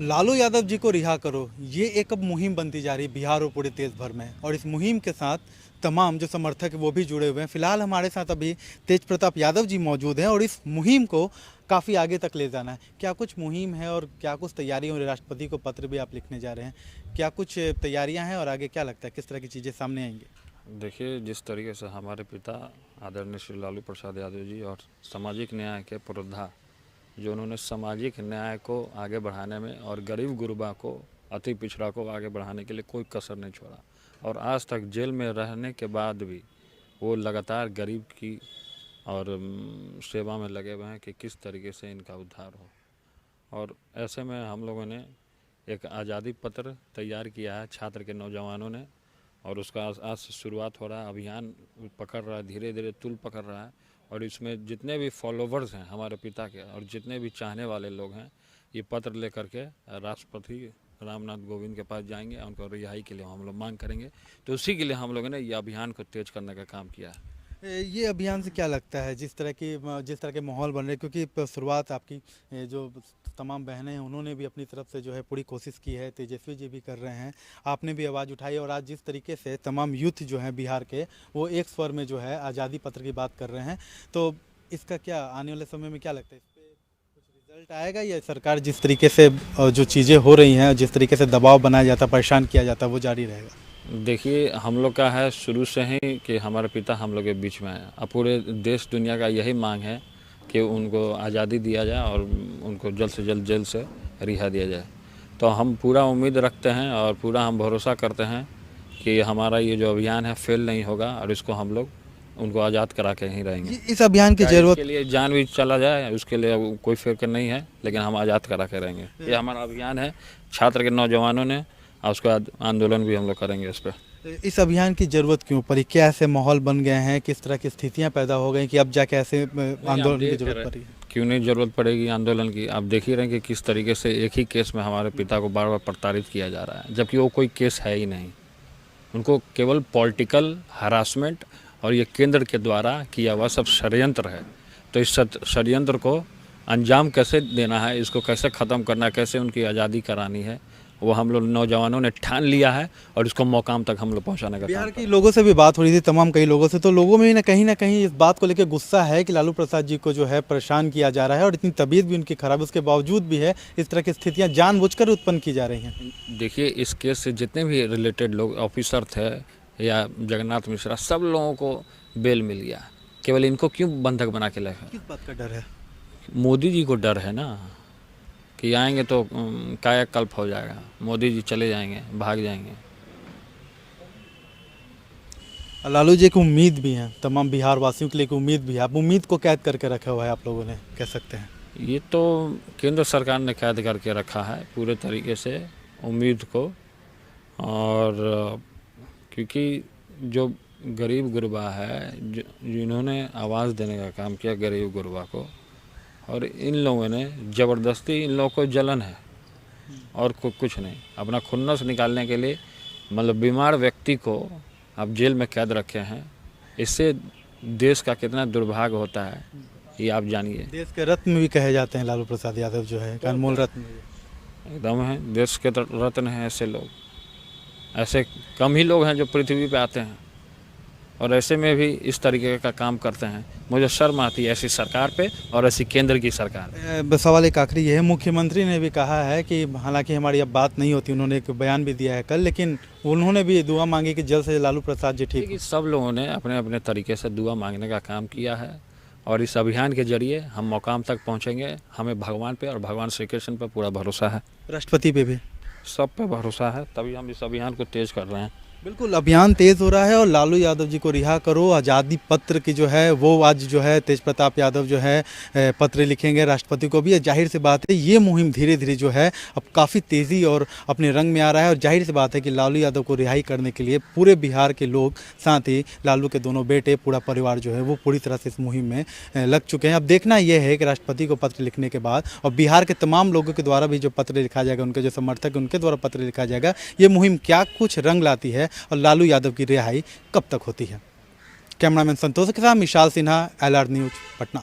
लालू यादव जी को रिहा करो, ये एक अब मुहिम बनती जा रही है बिहार और पूरे देश भर में। और इस मुहिम के साथ तमाम जो समर्थक है वो भी जुड़े हुए हैं। फिलहाल हमारे साथ अभी तेज प्रताप यादव जी मौजूद हैं और इस मुहिम को काफ़ी आगे तक ले जाना है। क्या कुछ मुहिम है और क्या कुछ तैयारी हो? राष्ट्रपति को पत्र भी आप लिखने जा रहे हैं, क्या कुछ तैयारियां हैं और आगे क्या लगता है किस तरह की चीज़ें सामने आएंगी? देखिए, जिस तरीके से हमारे पिता आदरणीय श्री लालू प्रसाद यादव जी और सामाजिक न्याय के पुरोधा, जो उन्होंने सामाजिक न्याय को आगे बढ़ाने में और गरीब गुरबा को, अति पिछड़ा को आगे बढ़ाने के लिए कोई कसर नहीं छोड़ा, और आज तक जेल में रहने के बाद भी वो लगातार गरीब की और सेवा में लगे हुए हैं कि किस तरीके से इनका उद्धार हो। और ऐसे में हम लोगों ने एक आज़ादी पत्र तैयार किया है छात्र के नौजवानों ने, और उसका आज से शुरुआत हो रहा है। अभियान पकड़ रहा है, धीरे धीरे तुल पकड़ रहा है। और इसमें जितने भी फॉलोवर्स हैं हमारे पिता के और जितने भी चाहने वाले लोग हैं, ये पत्र लेकर के राष्ट्रपति रामनाथ कोविंद के पास जाएंगे, उनको रिहाई के लिए हम लोग मांग करेंगे। तो उसी के लिए हम लोगों ने ये अभियान को तेज करने का काम किया है। ये अभियान से क्या लगता है जिस तरह के माहौल बन रहे हैं, क्योंकि शुरुआत आपकी जो तमाम बहनें हैं उन्होंने भी अपनी तरफ से जो है पूरी कोशिश की है, तेजस्वी जी भी कर रहे हैं, आपने भी आवाज़ उठाई और आज जिस तरीके से तमाम यूथ जो है बिहार के वो एक स्वर में जो है आज़ादी पत्र की बात कर रहे हैं, तो इसका क्या आने वाले समय में क्या लगता है, इस पर कुछ रिजल्ट आएगा या सरकार जिस तरीके से जो चीज़ें हो रही हैं, जिस तरीके से दबाव बनाया जाता, परेशान किया जाता, वो जारी रहेगा? देखिए, हम लोग का है शुरू से ही कि हमारे पिता हम लोग के बीच में आए। अब पूरे देश दुनिया का यही मांग है कि उनको आज़ादी दिया जाए और उनको जल्द से जल्द जेल से रिहा दिया जाए। तो हम पूरा उम्मीद रखते हैं और पूरा हम भरोसा करते हैं कि हमारा ये जो अभियान है फेल नहीं होगा, और इसको हम लोग उनको आज़ाद करा के ही रहेंगे। इस अभियान की जरूरत के लिए जान भी चला जाए उसके लिए कोई फिक्र नहीं है, लेकिन हम आज़ाद करा के रहेंगे। ये हमारा अभियान है छात्र के नौजवानों ने, और उसके बाद आंदोलन भी हम लोग करेंगे इस पर। इस अभियान की जरूरत क्यों पड़ी? क्या ऐसे माहौल बन गए हैं, किस तरह की स्थितियां पैदा हो गई कि अब जाके ऐसे आंदोलन की जरूरत पड़ी? क्यों नहीं जरूरत पड़ेगी आंदोलन की? आप देख ही रहे हैं कि किस तरीके से एक ही केस में हमारे पिता को बार बार प्रताड़ित किया जा रहा है, जबकि वो कोई केस है ही नहीं। उनको केवल पॉलिटिकल हरासमेंट और ये केंद्र के द्वारा किया हुआ सब षड्यंत्र है। तो इस षड्यंत्र को अंजाम कैसे देना है, इसको कैसे ख़त्म करना है, कैसे उनकी आज़ादी करानी है, वो हम लोग नौजवानों ने ठान लिया है, और इसको मुकाम तक हम लोग पहुँचाने का बिहार के लोगों से भी बात हो रही थी, तमाम कई लोगों से, तो लोगों में भी ना कहीं इस बात को लेकर गुस्सा है कि लालू प्रसाद जी को जो है परेशान किया जा रहा है और इतनी तबीयत भी उनकी खराब, उसके बावजूद भी है इस तरह की स्थितियाँ जानबूझकर उत्पन्न की जा रही हैं। देखिए, इस केस से जितने भी रिलेटेड लोग ऑफिसर थे या जगन्नाथ मिश्रा, सब लोगों को बेल मिल गया। केवल इनको क्यों बंधक बना के रखा? किस बात का डर है? मोदी जी को डर है ना कि आएंगे तो कायाकल्प हो जाएगा, मोदी जी चले जाएंगे, भाग जाएंगे। लालू जी की उम्मीद भी है, तमाम बिहार वासियों के लिए एक उम्मीद भी है, आप उम्मीद को कैद करके रखा हुआ है आप लोगों ने, कह सकते हैं। ये तो केंद्र सरकार ने कैद करके रखा है पूरे तरीके से उम्मीद को। और क्योंकि जो गरीब गुरबा है, जिन्होंने आवाज़ देने का काम किया गरीब गुरबा को, और इन लोगों ने ज़बरदस्ती, इन लोगों को जलन है और कुछ नहीं, अपना खुन्नस निकालने के लिए मतलब बीमार व्यक्ति को आप जेल में कैद रखे हैं। इससे देश का कितना दुर्भाग्य होता है ये आप जानिए। देश के रत्न भी कहे जाते हैं लालू प्रसाद यादव जो है, अनमोल रत्न एकदम है, देश के रत्न हैं ऐसे लोग। ऐसे कम ही लोग हैं जो पृथ्वी पे आते हैं और ऐसे में भी इस तरीके का काम करते हैं। मुझे शर्म आती है ऐसी सरकार पे और ऐसी केंद्र की सरकार। सवाल एक आखिरी ये है, मुख्यमंत्री ने भी कहा है कि हालांकि हमारी अब बात नहीं होती, उन्होंने एक बयान भी दिया है कल, लेकिन उन्होंने भी दुआ मांगी कि जल्द से लालू प्रसाद जी ठीक। सब लोगों ने अपने अपने तरीके से दुआ मांगने का काम किया है, और इस अभियान के जरिए हम मुकाम तक पहुँचेंगे। हमें भगवान पे और भगवान श्री कृष्ण पर पूरा भरोसा है, राष्ट्रपति पे भी सब पे भरोसा है, तभी हम इस अभियान को तेज कर रहे हैं। बिल्कुल, अभियान तेज हो रहा है और लालू यादव जी को रिहा करो आज़ादी पत्र की जो है वो आज जो है तेज प्रताप यादव जो है पत्र लिखेंगे राष्ट्रपति को भी। जाहिर सी बात है ये मुहिम धीरे धीरे जो है अब काफ़ी तेज़ी और अपने रंग में आ रहा है, और जाहिर सी बात है कि लालू यादव को रिहाई करने के लिए पूरे बिहार के लोग, साथ ही लालू के दोनों बेटे, पूरा परिवार जो है वो पूरी तरह से इस मुहिम में लग चुके हैं। अब देखना यह है कि राष्ट्रपति को पत्र लिखने के बाद और बिहार के तमाम लोगों के द्वारा भी जो पत्र लिखा जाएगा, उनके जो समर्थक उनके द्वारा पत्र लिखा जाएगा, ये मुहिम क्या कुछ रंग लाती है और लालू यादव की रिहाई कब तक होती है। कैमरामैन संतोष के साथ विशाल सिन्हा, LR न्यूज, पटना।